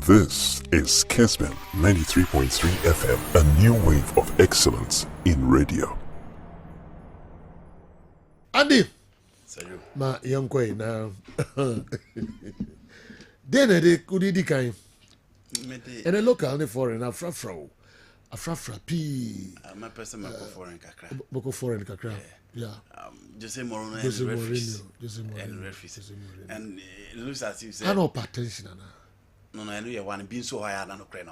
This is Kessben 93.3 FM, a new wave of excellence in radio. Andy, ma young quay now. Then they could eat the kind. And a local and a foreign, a frafra p. My person, foreign kakra. Boko foreign kakra. Yeah. Jose Moreno and referees. And it looks as if I know attention. No, I know you want being so higher than Ukraine.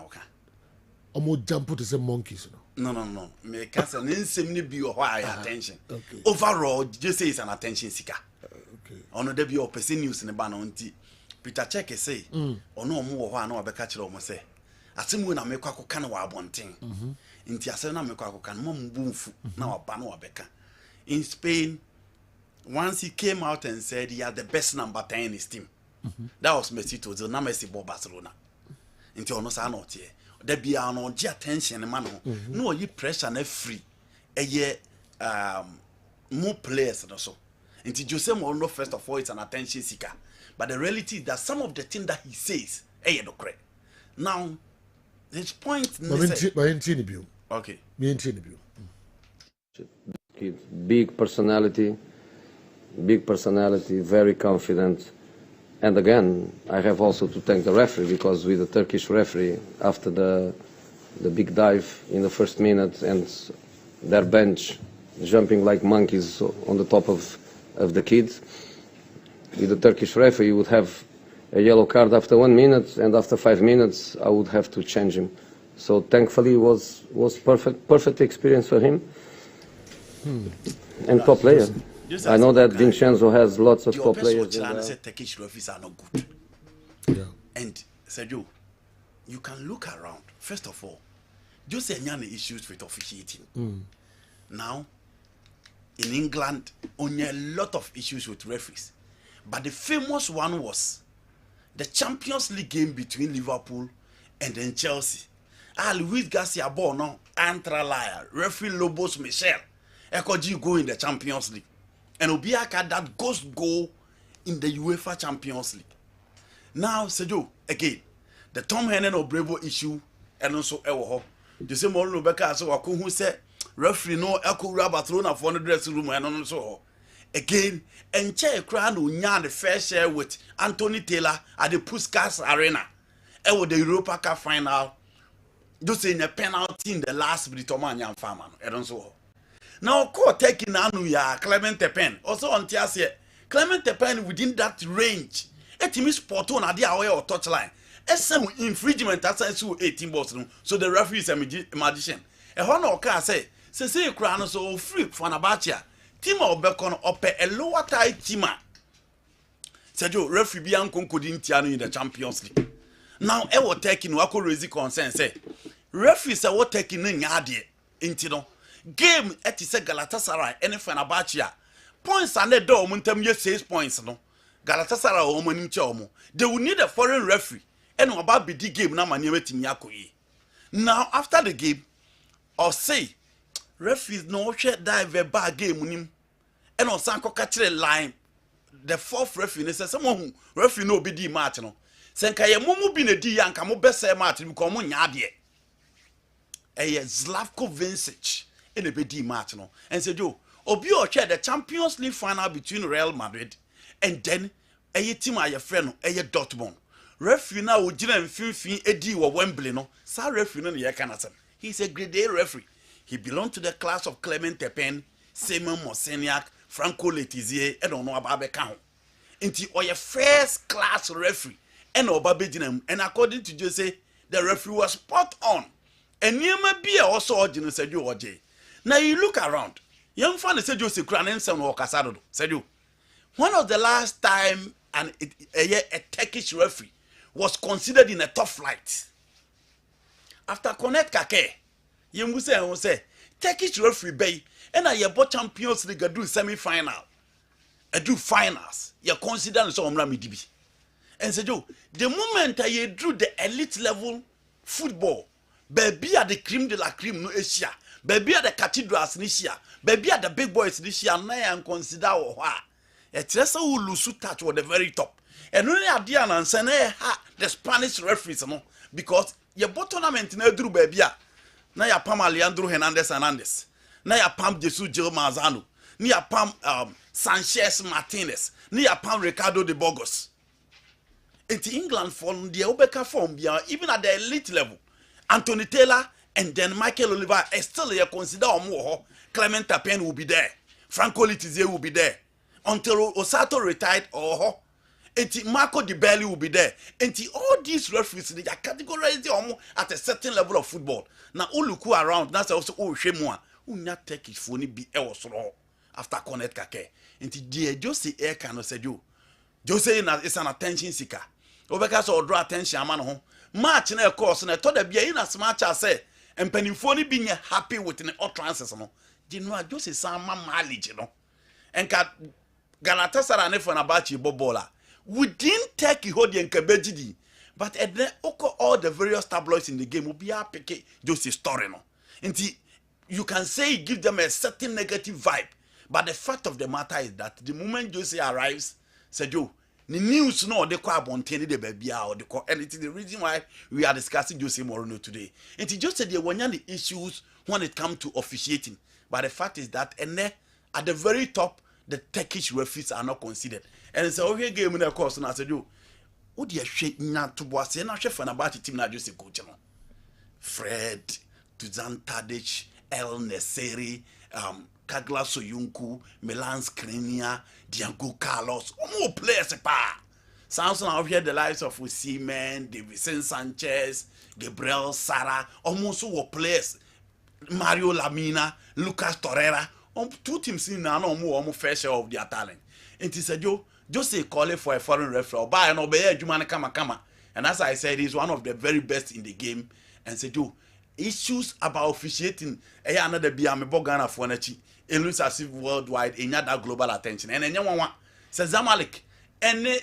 Almost jump to the monkeys. No. Me cancer name be or high attention. Okay. Overall, just say it's an attention seeker. Okay. On the be person news in the banner on tea. Peter check say, or no more one or catch almost say. As soon when I make a can wa bonting. In Tiasana make a can mum boom now a ban or becca. In Spain, once he came out and said he had the best number 10 in his team. That was Messi to the Messi for Barcelona. Until no sign out here. There be no attention, man. No, you pressure and free. A year more players and so. Until Jose Moreno, first of all, it's an attention seeker. But the reality is that some of the things that he says, now, his point. Okay. Big personality, very confident. And again, I have also to thank the referee, because with the Turkish referee, after the big dive in the first minute and their bench jumping like monkeys on the top of the kids, with the Turkish referee, you would have a yellow card after 1 minute, and after 5 minutes, I would have to change him. So thankfully, it was perfect experience for him. And top player. I know that Vincenzo has lots of top players. Turkish referees are not good. Yeah. And Sergio, you can look around. First of all, just any issues with officiating. Now, in England, only a lot of issues with referees. But the famous one was the Champions League game between Liverpool and then Chelsea. Luis Garcia Bono, Antra Liar, referee Lobos Michel, Ekoji go in the Champions League. And Obiaka that goal in the UEFA Champions League. Now, Sergio, again, the Tom Hennon or Bravo issue, and also Ewo. The same one Rebecca so who said referee no Eko Barcelona for the dressing room and also again, and Che Crown Unya the fair share with Anthony Taylor at the Puskas Arena. Ewo the Europa Cup final. Just in a penalty in the last Britomanian farmer, and also. Now, court taking Anuya, Clement Pen, also on Tiasia, Clement Pen within that range. A team is spot on at the away or touchline. Some infringement as I saw 18 balls. So the referee is a magician. A honor car say Crown so free for Nabatia. Team of Becon up a lower tie teamer. Sergio, referee Bianco couldn't Tiano in the Champions League. Now, I was taking Wako Rezi concern say, referees are what taking in Yadi into game at Galatasaray and Fenerbahce. Points and the door muntem ye 6 points no. Galatasaray o mani chomo. They will need a foreign referee and about be the game na mani wetim yakoyi. Now after the game or say referees no share dive bad game nim and on sanko catch line the fourth referee say someone who referee no be di match no. Senka ye mumu bi na di yanka mo bese match because mo nya ade. Slavko Vincic in a big match no. And said yo, Obi share the Champions League final between Real Madrid and then a team a friend a Dortmund. Referee now would fin Eddie or Wembley no. Sa referee no ye canasem. He's a grade A referee. He belonged to the class of Clement Pen, Simon Moseniak, Franco Letizier, and ono ababe kan. Inti oye first class referee and obabe dinam. And according to Jose, the referee was spot on. And you may be also ordinary said you OJ. Now you look around. Young fan said you see Cranenson or Casado. Said you. One of the last time a Turkish referee was considered in a top flight. After Connect Kake, you must say Turkish referee bay and I bought Champions League do semi-final. I do finals. You consider so Ramidibi. And said you, the moment I drew the elite level football, baby at the cream de la cream no Asia. Baby at the cathedrals this year. Baby at the big boys this year. Now and consider a tresa who lose touch at the very top. And only idea and say the Spanish referees no because your tournament na duru baby a na ya pam Alejandro Hernandez na ya pam Jesus Gil Manzano na ya pam Sanchez Martinez na ya pam Ricardo de Burgos. Into England from the Obeka form even at the elite level Anthony Taylor and then Michael Oliver still you consider more Clement Tapien will be there, Franco Letizier will be there until Osato retired or Marco Di Belli will be there. Until all these referees they are categorized at a certain level of football. Now Uluku around that's also Shemwa unya take it for be elsewhere after connect kake. Until dear Jose Air can say you Jose is an attention seeker. Obeka or draw attention man home. Match na course na to da bia in as much as say and penifoni be happy with the utterances no. Jinwa Jose sama mileage no. And Galatasaray ne for na bachi bobola. We didn't take Ihodi and Kabejidi, but then all the various tabloids in the game will be a pick Jose story no. And you can say give them a certain negative vibe, but the fact of the matter is that the moment Jose arrives, said you. The news no they call Bonteni the baby or the call and it is the reason why we are discussing Jose Mourinho today. And it just said there were the issues when it comes to officiating. But the fact is that and then at the very top the Turkish referees are not considered. And so okay game in the course and I said you would you shake not to was and I chef and about the team na Jose coach no. Fred, Tuzan Tadic, El Neseri, Kagla Soyuncu, Milan Skriniar, Diego Carlos, more players pa. Samson out here the lives of Osimhen, Davinson Sanchez, Gabriel Sara, almost all players. Mario Lamina, Lucas Torreira, two teams in now more fair share of their talent. And he said, just say call it for a foreign referee or buy an obey Jumana Kama. And as I said, he's one of the very best in the game. And said, issues about officiating, another be a Bogana for Nachi. It looks as if worldwide in that global attention. And then one says Zamalek, any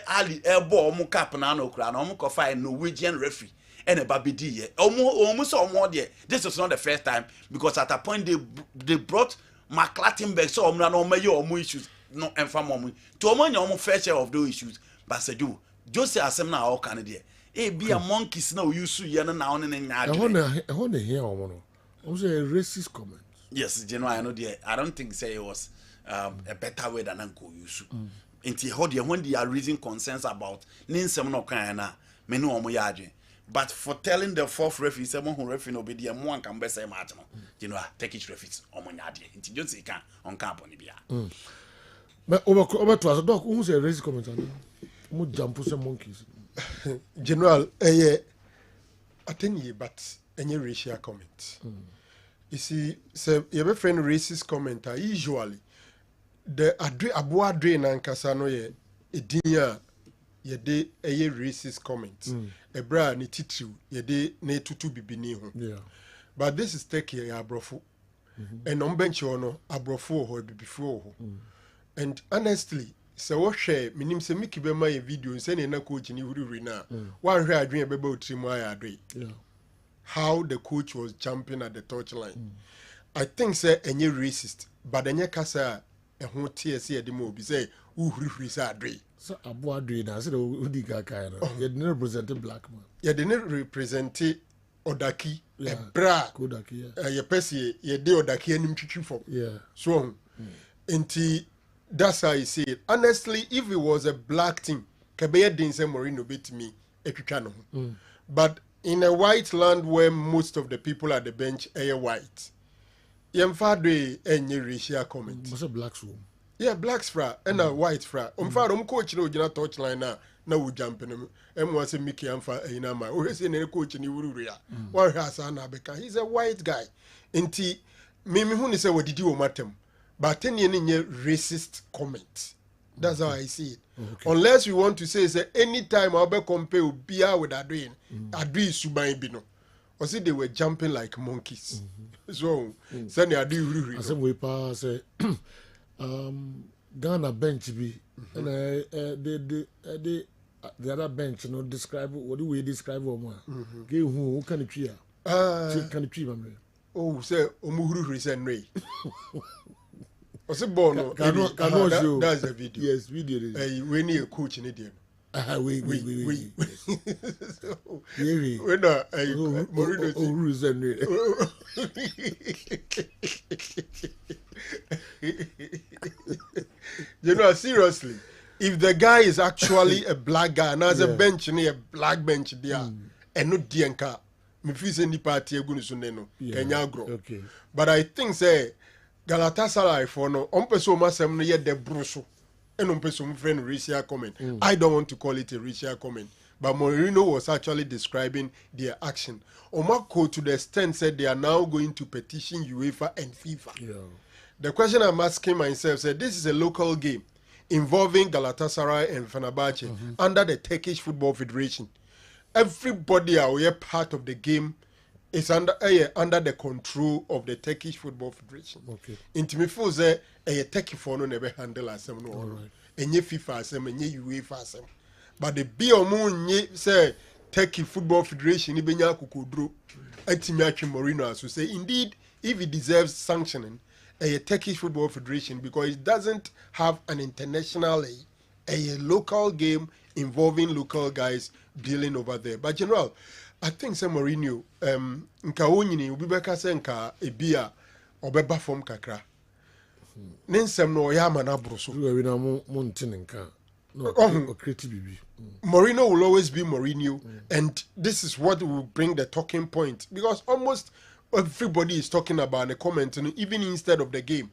Ali airborne Mukapano crown, or find Norwegian referee, and a baby D. Almost more there. This was not the first time because at a point they brought McClattenberg, so no mayor or more issues, no and from moment to a man almost fair share of those issues. But said you, Jose Asemna or Canada. Be a monkeys now, you see, now and I want to hear one. Also, a racist comment. Yes, you know, I know the. I don't think say it was a better way than Uncle Yusu. Until how they when they are raising concerns about Ninsem no kana menu omoyaje. But for telling the fourth referee, someone who referee no be the one can be say match no. You know, take it referees omonyaje. Until you say can on camp on bia. But over to us, doc. Who's a racist comment? Who jump some monkeys? General, attend but any racial comment. You see, so your friend racist commenter usually the Abu Adre Nankasano ye dinya ye de a racist comment. A bra ni titu ye de ne tutu bibini ho. Yeah. But this is take ye abrofu. And on bench ono abrofu ho before ho. And honestly, so what share minim se miki be my video send na coach ni wuri na. One hwe adwen be ba otrimu ayadwe. Yeah. How the coach was jumping at the touchline. I think say any racist, but any kasa a whole TSC at the movie say who adre. So Abu Adre na say udi kaka na. You didn't represent black man. You didn't represent Odaki, a bra. Kodaki, yeah. You pesi ye de Odaki and chichi for. Yeah. So, that's how I see it. Honestly, if it was a black team, Kabeya didn't say Mourinho beat me, but in a white land where most of the people at the bench are white, Yemfadwe any racial comment. What's a black room? Yeah, blacks fra and a white fra. Coach no jina touchline na we jumping him. Was a Mickey Amfa Inama. Or is in a coach in Ururia. Or Hasana Beka. He's a white guy. Inti Mimi Huni say what did you matter? But any racist comment. That's how I see it. Okay. Unless you want to say anytime I'll be compare Bia with Adrian, Adrian Subai Bino. Or say they were jumping like monkeys. So, send the Adrian. I said, we pass Ghana bench be, and the other bench, you know, describe what do we describe one? Give who can it cheer? Can it cheer, oh, say, Umuhuru resent Ray. What's a born? That's the video. Yes, video. We need a coach in Indian. Wait. When Mourinho rules and you know, seriously, if the guy is actually a black guy and has a bench near a black bench there, and not Dianka, me feel say ni party egunu suneno Kenya grow. Okay. But I think say Galatasaray for no person masem no ye de bruso. And person friend racial comment. I don't want to call it a racial comment. But Mourinho was actually describing their action. Omako to the extent said they are now going to petition UEFA and FIFA. Yeah. The question I'm asking myself said this is a local game involving Galatasaray and Fenerbahce under the Turkish Football Federation. Everybody are part of the game is under the control of the Turkish Football Federation. Okay. Into me feel say Turkey for no never handle asem no. Right. Enye FIFA asem enye UEFA asem. But the be omo nye say Turkey Football Federation ibenya kokodro atimi atwe Mourinho so say indeed if he deserves sanctioning a Turkish Football Federation because it doesn't have an international a local game involving local guys dealing over there. But general, I think say Mourinho nka wonyini obi beka say nka ebia obeba form kakra. Nensem no ya mana broso. We na mo ntine nka. No, creative bibi. Mourinho will always be Mourinho, and this is what will bring the talking point because almost everybody is talking about the comment, even instead of the game.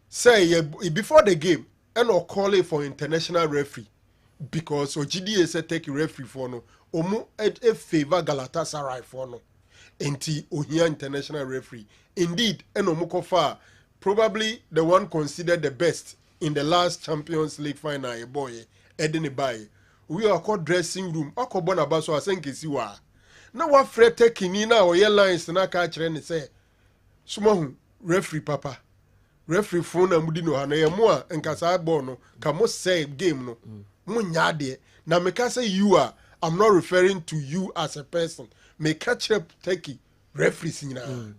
Say before the game, and or call it for international referee because OGDA said take a referee for no, omo a favor Galatasaray for no, enti ohia international referee. Indeed, and omukofa probably the one considered the best in the last Champions League final. A boy, Edeni Baye. We are called dressing room. Ako bona baso asenkesi wa. Na wa fre taking na o lines na ka kire ne say sumahu referee papa referee phone na mudi no ha na ye mo a nkasa ball no ka mo say game no mo nya de na me ka say you are I'm not referring to you as a person me ka kire take referees nyina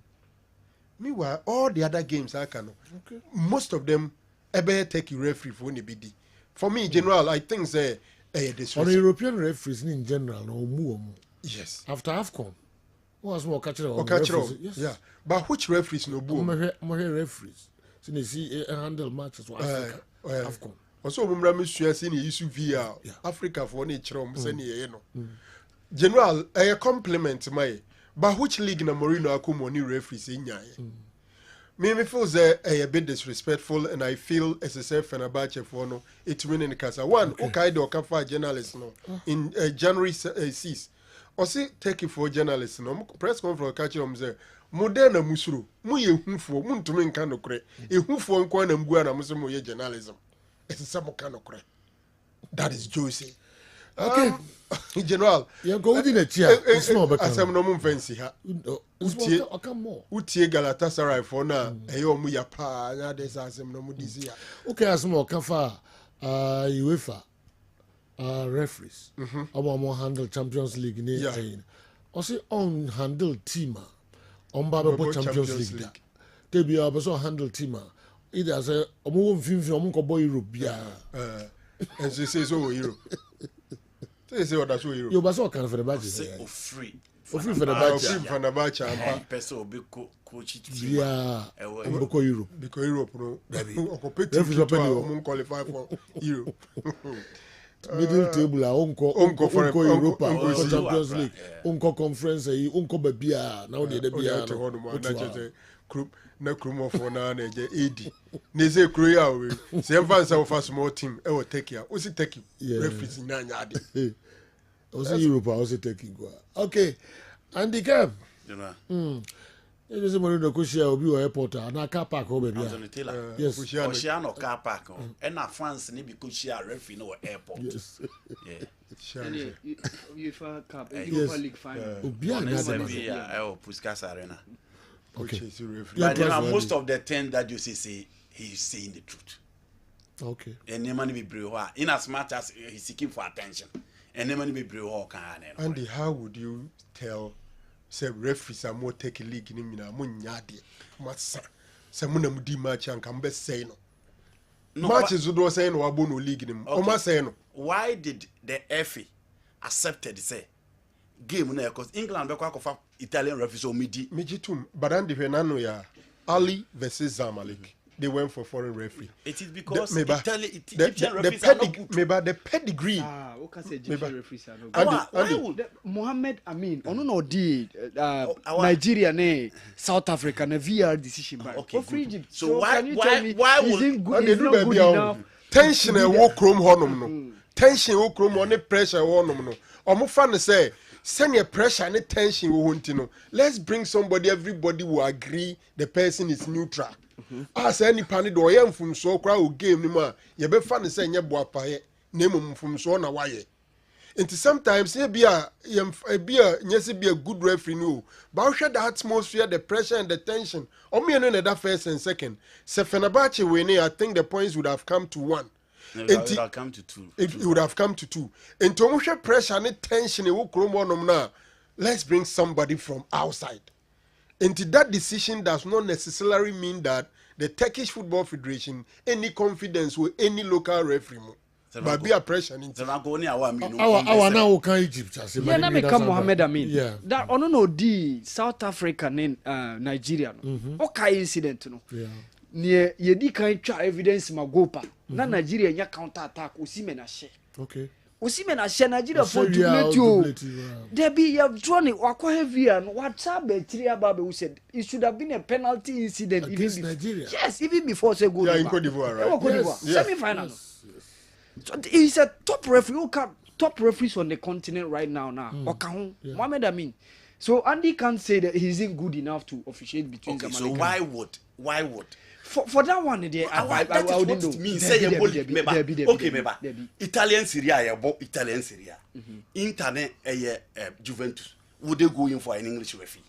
meanwhile all the other games I can most of them ebe take referee for ne bidi for me general I think say this on European referees in general no mu. Yes. After AFCON, was more catcher. Yes. Yeah. But which referees no boom? More referees. So they see handle matches for Africa. AFCON. Also, Mumra Monsieur seen issue via Africa for nature. General, a compliment my. But which league na Mourinho akumoni referees in ya? Me feels a bit disrespectful, and I feel SSF Fenerbahce for no. It's winning casa one. Okay, do kafa journalist no in January 6. Osi take it for journalists no press conference catch them say moderna musuru mu ye hunfo mu ntumi nka nokre e hunfo nko na mbu na muso mo ye journalism it's some kind of nokre that is juicy okay general you go within a chair it's no back asem no mu fancy ha utie Galatasaray for na e yo mu ya pa na des asem no mu disi ya okay asem o kafa UEFA referees about handle Champions League in also on handle team on Baba Champions League they be also handle team either as a boy Europe and she says oh Europe they say what that's Europe you also can for the budget say free for the budget for the budget and person will be coach yeah because Europe no competitive to qualify for Europe middle table unko Europa unko Champions League unko conference unko babia now dey bia na group na krumo for na je AD na say Korea we say fan say for small team e will take ya o si take referees na nya ade o si Europa o si take go okay and the game it is more no kushia obi o airport na car park o babia yes kushia no car park and na France ni bi kushia referee no airport yes UEFA Cup Europa League final obi na the Puskas Arena okay but most of the things that you say he's saying the truth okay and the money be brave in as much as he's seeking for attention and the money be brave can and how would you tell say referees are more take a league in mina mo nyade masa say mo na mudi match an kan be say no matches do say no abo no league nim. O ma say no. Why did the FA accepted say game na because England be kwa Italian referees o midi. Mejitum, but and the ya Ali versus Zamalek. They went for foreign referee. It is because Egyptian referees are not good. Maybe the pedigree. What can say Egyptian referees are not good? Andy, Why would Mohammed Amin ono no di Nigeria ne South Africa na VR decision back. Okay, for Egypt. So why would good enough? tension e wo krom honom no. Tension wo krom on pressure honom no. Omo fa no say send your pressure and tension wo hunti no. Let's bring somebody everybody will agree the person is neutral. As any panic do yam from so cry o game ni ma ye be fa ne say nye boapaye na mum from so na waye nti sometimes e bia nyese bia good referee no but share the atmosphere, the pressure and the tension o me no na that first and second se Fenerbahce winning, I think the points would have come to 1. It would have come to 2. It would have come to 2. Nti o share pressure and tension e wo kromo no na let's bring somebody from outside. Into that decision does not necessarily mean that the Turkish Football Federation any confidence with any local referee. But be a pressure into our now can Egypt. Yeah, na me come Mohammed Amin. Yeah. That ono no di South Africa in Nigeria no. Okay incident no. Yeah. Near ye di kan twa evidence magopa. Na Nigeria nya counter attack Osimhen na she. Okay. Osimhen na she Nigeria for duplate. There be you have drawn it wakwa heavy and what's up Ababe who said it should have been a penalty incident against even Nigeria. Yes, even before say go. Yeah, in Cote d'Ivoire, right? Yes. Semi-final. Yes. So he's a top referee. Who can top referees on the continent right now? Mohammed Amin. So Andy can't say that he isn't good enough to officiate between. Okay, so why would? For that one, I wouldn't mean say okay, Italian Serie A, Italian Serie A. Internet Juventus. Would they go in for an English referee?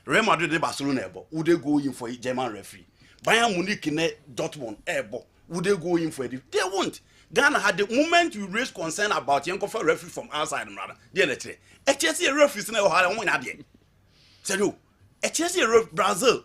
Real Madrid, Barcelona, would they go in for a German referee? Bayern Munich, Dortmund, would they go in for it? They won't. Ghana had the moment you raise concern about young referee from outside, rather. The HSC referees never had one idea. Say you, HSC Brazil,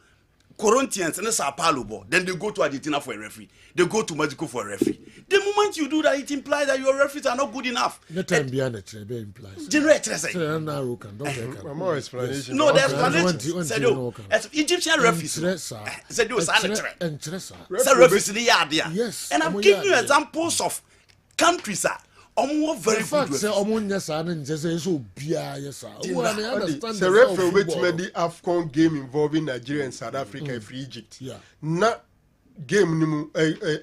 Corinthians and Sao Paulo, then they go to Argentina for a referee. They go to Mexico for a referee. The moment you do that, it implies that your referees are not good enough. The time behind it implies. KERM NARO can don't more explanation. No, there's explanation. Said you, Egyptian referees. Said you, referees in the yard. Yes. And I'm giving you examples of countries that are very good. The referee with the AFCON game involving Nigeria and South Africa for Egypt. Yeah. Na game nimu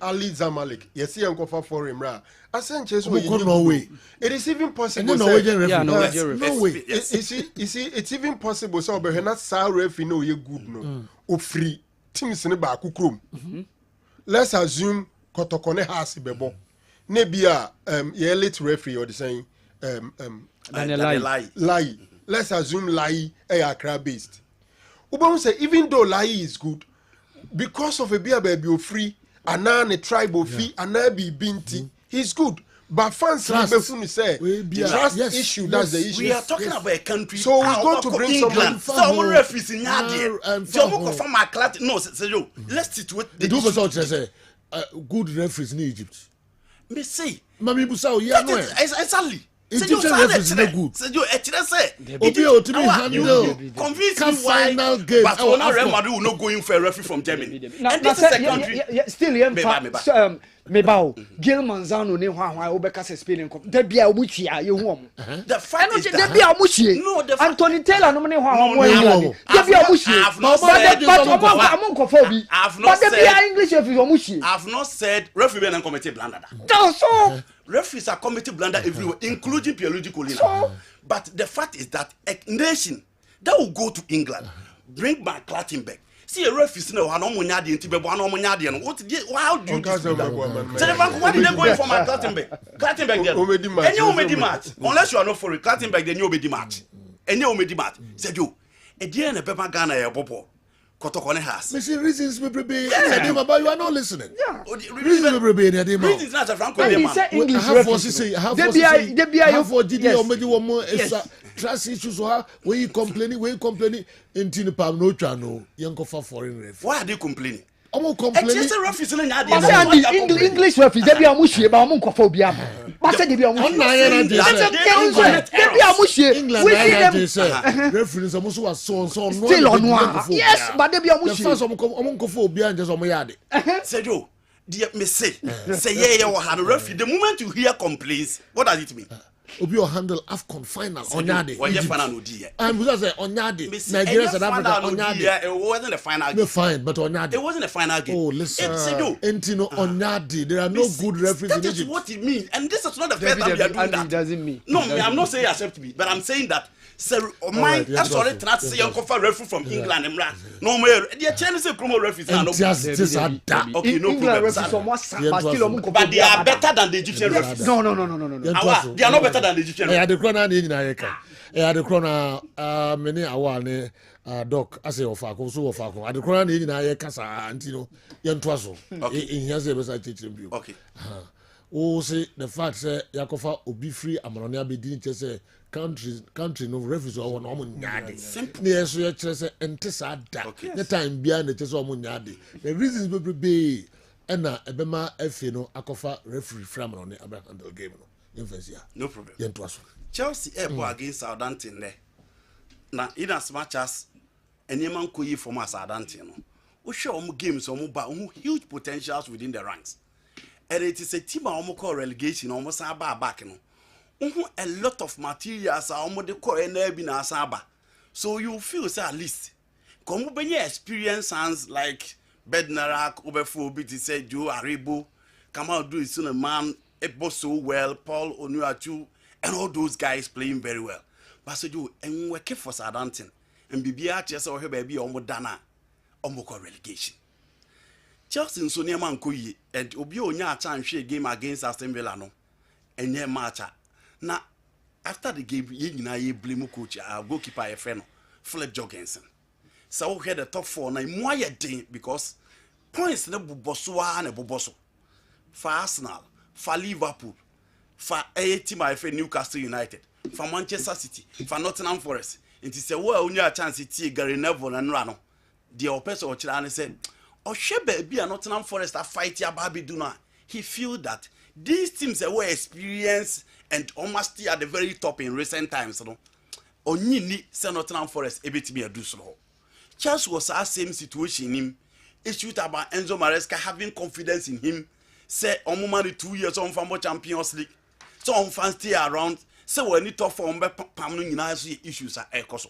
Ali Zamalek. Yes, he uncover for him. I sent Chase Norway. It is even possible. No way. You see, it's even possible. So, but not South referee no you good no. O free teams in the back kukrum. Let's assume Kotokone has bebo. Nebia ye late referee or the saying Lai. Let's assume Lai Accra based. Ubon say even though Lai is good, because of a beer baby free, and now a tribal fee, and now be binti, he's good. But fans say trust issue, that's the issue. We are talking about a country. So we go to bring someone some referees in Yadia. So from my class, no, let's situate the do good referees in Egypt. Me say, Mami Busao, yeah, no, exactly. Egyptian referees not good. Say you say, you convince me why. But Real Madrid will not go in for a referee from Germany. And this is a country. Still, Mebao, Gil Manzano, ne why Obeka Spain. There be a witchy, you won. The fact is there be a witchy. No, the Anthony Taylor, no money, there be a witchy. I've not said referee and committee blunder. So referees are committee blunder everywhere, including Pierluigi Collina. But the fact is that a nation that will go to England, bring back Clattenburg. See a referee now, no money at the Intibebo, no money at the end. How do you do that? Why did they go in for my Clattenburg? Clattenburg, and you made the match. Unless you are not for it, Clattenburg, then you made the match. And you made the match. Said you, a dear and a pepper gun, a popo. Kotokone has. Missing reasons may be, but you are not listening. Yeah. Reasons may be in the reasons not a Franco. Have forces say, have for Didi or maybe one more trust issues or where you complaining, into the palm no channel, young for foreign ref. Why are they complaining? omo complain just referees no nya But say English referees dey be amuhie ba omo nkofo obi am. But say dey be amuhie. England na say referees omo so was so still on one. Yes, but dey be amuhie. The first omo nkofo obi am just omo yade. Say Joe, dear me say yeah we have referee. The moment you hear complaints, what does it mean? Obi o handle AFCON final onyade. When you final no di. I'm just say onyade. Nigeria South Africa onyade. It wasn't a final game. No fine, but onyade. It wasn't a final game. Oh, listen. Entino onyade. There are no good referees in Egypt. That is what it means. And this is not the first time we are doing that. Doesn't mean. No, I'm not saying accept me, but I'm saying that mine sorry to not say uncle referee from England no more the Chinese say promo referees no okay no problem but they are better than the Egyptian referees. No. They are not better than the Egyptian referees. The corner ni nyina yeka the corner many awa ne doc ase ofako so ofako the corner ni nyina yeka sa antino yentoa so in here say be say teaching you okay o say the fact say yakofa obi free amanone abedi nche say country no referees or no mo nyade simple na yeso ye kire say ente sa da the time bia na kire say mo nyade the reasons be na ebema afi no akofa referee free amanone aba handle game no infasia no problem yentoa so Chelsea airport against Southampton there na in as much as anyman koyi from Southampton no we show them games ba huge potentials within the ranks. And it is a team that call relegation almost back no. A lot of materials are almost the core and saba. So you feel say at least come benye experience hands like Bednarak, Oberfo, BT say Joe Aribo, come out do it soon a man so well, Paul Onuachu, and all those guys playing very well. But so you and we keep for Southampton and BBR just or her baby almost dana almost relegation. Chelsea so near man koyi and obi onya chance share game against Aston Villa no enye match na after the game ye nyina ye blame coach our goalkeeper ye friend no Philip Jorgensen so we had the top 4 na mo aye den because points na boboso na boboso for Arsenal for Liverpool for a team I friend Newcastle United for Manchester City for Nottingham Forest it is a well onya chance tie Gary Neville and Rano the person o kira say Oshebe be a Nottingham Forest a fight ya Barbie Duna. He feel that these teams were experienced and almost at the very top in recent times. No, only ni say Nottingham Forest able me a do so. Chelsea was our same situation in him. Issue about Enzo Maresca having confidence in him. Say on money 2 years on for Champions League. So on fans stay around. Say we need to form permanent issues are ekoso.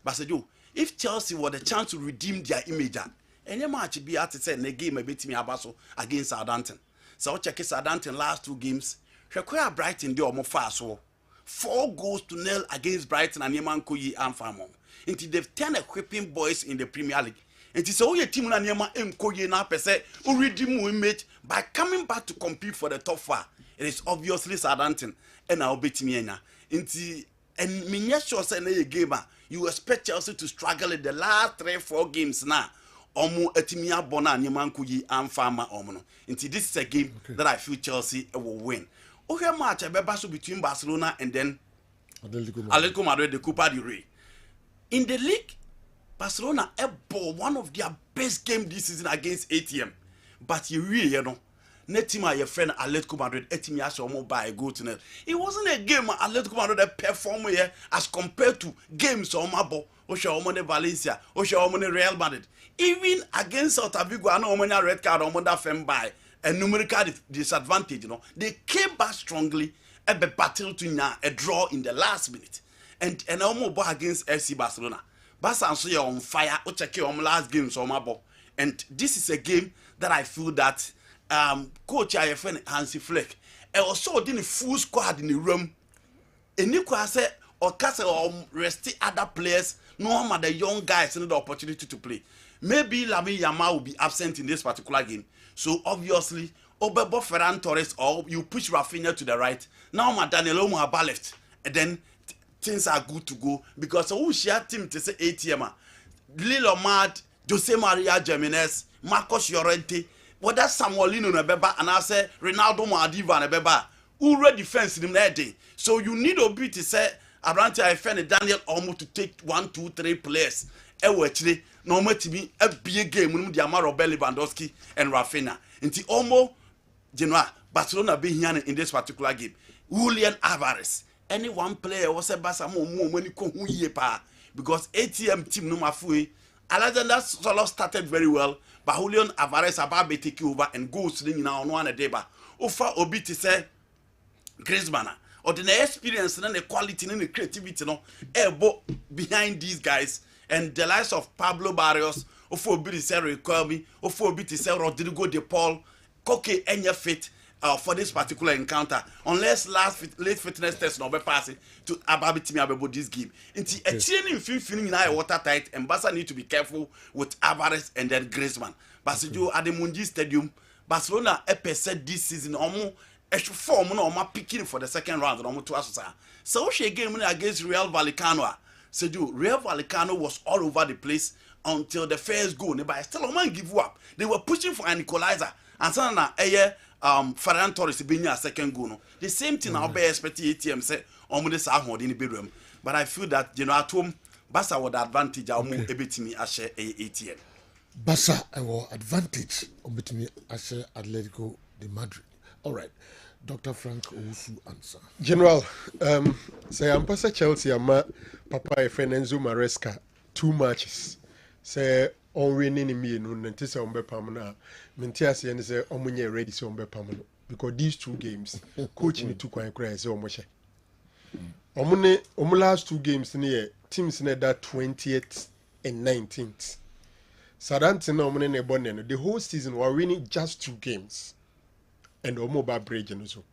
But say you, if Chelsea were the chance to redeem their image. Any match be at say na game a bit me abaso against Southampton. So check Southampton last 2 games. Hwekwa Brighton dey omo far so 4-0 against Brighton and Neman Koyi and Farmon. Until they've 10 equipping boys in the Premier League. And it's all your team na Neman Koyi na pese already image by coming back to compete for the top 4. It is obviously Southampton and I'll bet me enya. Until and me sure say na game you expect Chelsea to struggle in the last 3-4 games now. Omo etimia bona Neman Koyi and Farmer Omono. Until this is a game that I feel Chelsea will win. Okay, match a between Barcelona and then Atletico Madrid, the Copa del Rey. In the league, Barcelona bought one of their best game this season against ATM. But you know, Netima, your friend Atletico Madrid, ATM has almost by a goal to net. It wasn't a game Atletico Madrid performed here as compared to games on Mabo, Osha Valencia, Osha Real Madrid. Even against Celta Vigo, I know how red card on that fem by a numerical disadvantage, they came back strongly and be battle to a draw in the last minute. And almost against FC Barcelona. Barca so on fire, or check your last game so Mabo. And this is a game that I feel that coach I friend Hansi Flick also didn't full squad in the room. And you could say or castle or rest other players, no matter the young guys need the opportunity to play. Maybe Lamine Yamal will be absent in this particular game. So obviously, Obebo Ferran Torres or you push Rafinha to the right. Now Daniel Omar left. And then things are good to go. Because who share team to say ATM? Lilo Mad, Jose Maria Jimenez, Marcos Llorente, whether Samuelino Nebeba and I say Ronaldo Madiva Nebeba. Who read defense in that day. So you need a bit to say Abrante I find Daniel Olmo to take 1, 2, 3 players ewo no matimi abie game no dia Robert Lewandowski and Rafinha nti almost Barcelona be here in this particular game. Julian Alvarez, any one player was a Barca more money ko hu ye pa because ATM team no mafui. Alexander Solo started very well, but Julian Alvarez about to take over and goes to the now no one a deba. Ofa obi to say Kessben or the experience and the quality and the creativity no ebo behind these guys and the likes of Pablo Barrios, Ofo obi to say Riquelme, Ofo obi to say Rodrigo de Paul, Koke enya fit. For this particular encounter, unless late fitness test no be passing to Ababitimi about this game. Until a training feeling in watertight, and Barca need to be careful with Alvarez and then Kessben. Barcelona at the Mundi Stadium, Barcelona said this season almost a form no picking for the second round almost to us. So she game against Real Vallecano. So Real Vallecano was all over the place until the first goal. But still man give up. They were pushing for an equalizer. And so now Ferran Torres being a second goal. The same thing I'll be expecting ATM say on this ahod in the bedroom. But I feel that at home Barca would advantage our move a bit me as ATM. Barca our advantage on between as Atletico de Madrid. All right. Dr. Frank Owusu answer. General, say I'm Pastor Chelsea ama Papa Enzo Maresca 2 matches. Say on winning me no nti say on be pam na menti ase ne say omunye ready say on be pam no because these 2 games coach ni tu kwan kra say omo hye omo last 2 games ne teams ne that 20th and 19th Sadantin na omo ne bonne no the whole season were winning just 2 games and omo ba bridge no so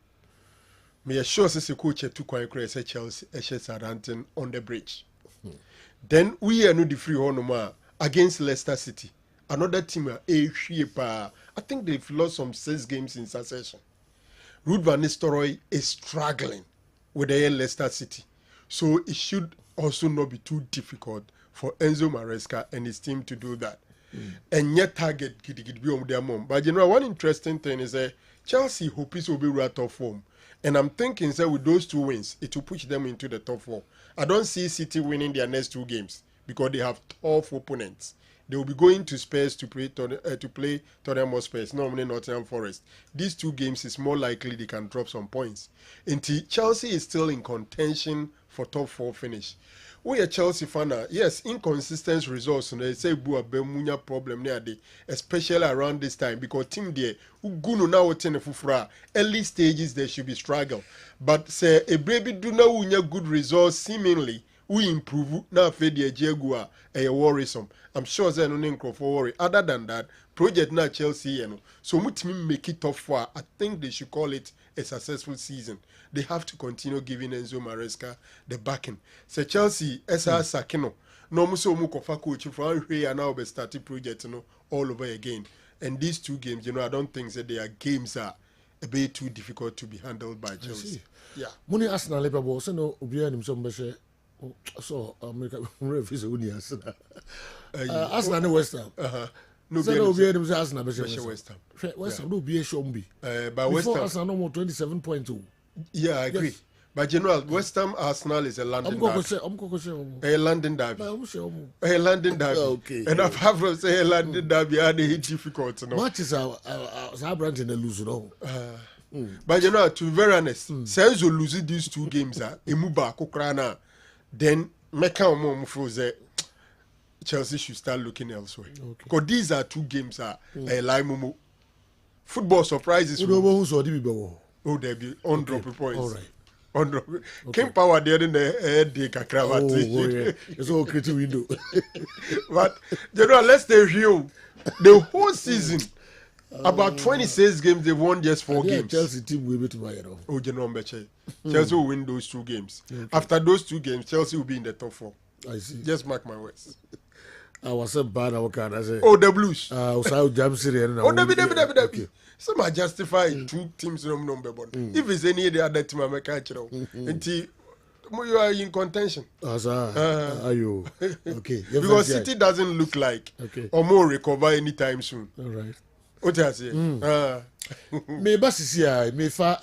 me sure say coach tu kwan kra say Chelsea Sadantin on the bridge then we are no the free honoma against Leicester City. Another team I think they've lost some 6 games in succession. Ruud van Nistelrooy is struggling with the Leicester City. So it should also not be too difficult for Enzo Maresca and his team to do that. And yet target be on their mom. But you know one interesting thing is that Chelsea hope will be right top form. And I'm thinking that with those 2 wins, it will push them into the top 4. I don't see City winning their next 2 games. Because they have tough opponents. They will be going to Spurs to play Tottenham Hotspur, normally Nottingham Forest. These 2 games is more likely they can drop some points. Until Chelsea is still in contention for top 4 finish. We are Chelsea fan. Yes, inconsistent results. They say Bua Bemunya problem near the especially around this time because team there Ugunu now fufra early stages they should be struggle. But say a baby do now unya good results seemingly. We improve now for the Jagua a worrisome. I'm sure there's no for worry. Other than that, project now Chelsea, so much make it tough for. I think they should call it a successful season. They have to continue giving Enzo Maresca the backing. So Chelsea, SR Sakino, no muso mukofa coach for here now be starting project all over again. And these 2 games, I don't think that their games are a bit too difficult to be handled by Chelsea. Yeah. Money Arsenal Liverpool, so no Ubia and some so America refuse uni Arsenal. Arsenal no West Ham. No so no be them Arsenal be West Ham. West Ham no be a shombi. But West Ham Arsenal no more 27.2. Yeah, I agree. Yes. But General, West Ham Arsenal is a London derby. A London derby. A London derby. Okay. And apart from say a London derby, are they difficult? Matches are brand in the lose no. But to be very honest, since you lose these 2 games, Emuba Kokrana. Then Chelsea should start looking elsewhere. Because these are 2 games like football surprises. Oh, there be on drop points. All right. On drop. King Power there in the head yeah. It's all creative window. But let's stay here. The whole season. About 26 games, they've won just 4 games. Chelsea team will be to buy it. Chelsea will win those 2 games. Okay. After those 2 games, Chelsea will be in the top 4. I see. Just mark my words. I was so bad. I say. Oh, the Blues. Okay. Some are justified 2 teams number 1. If it's any other team, I'm a catcher. Until you are in contention. Are you? Okay. Because City doesn't look like or more recover anytime soon. All right. What I say? Me basi si me fa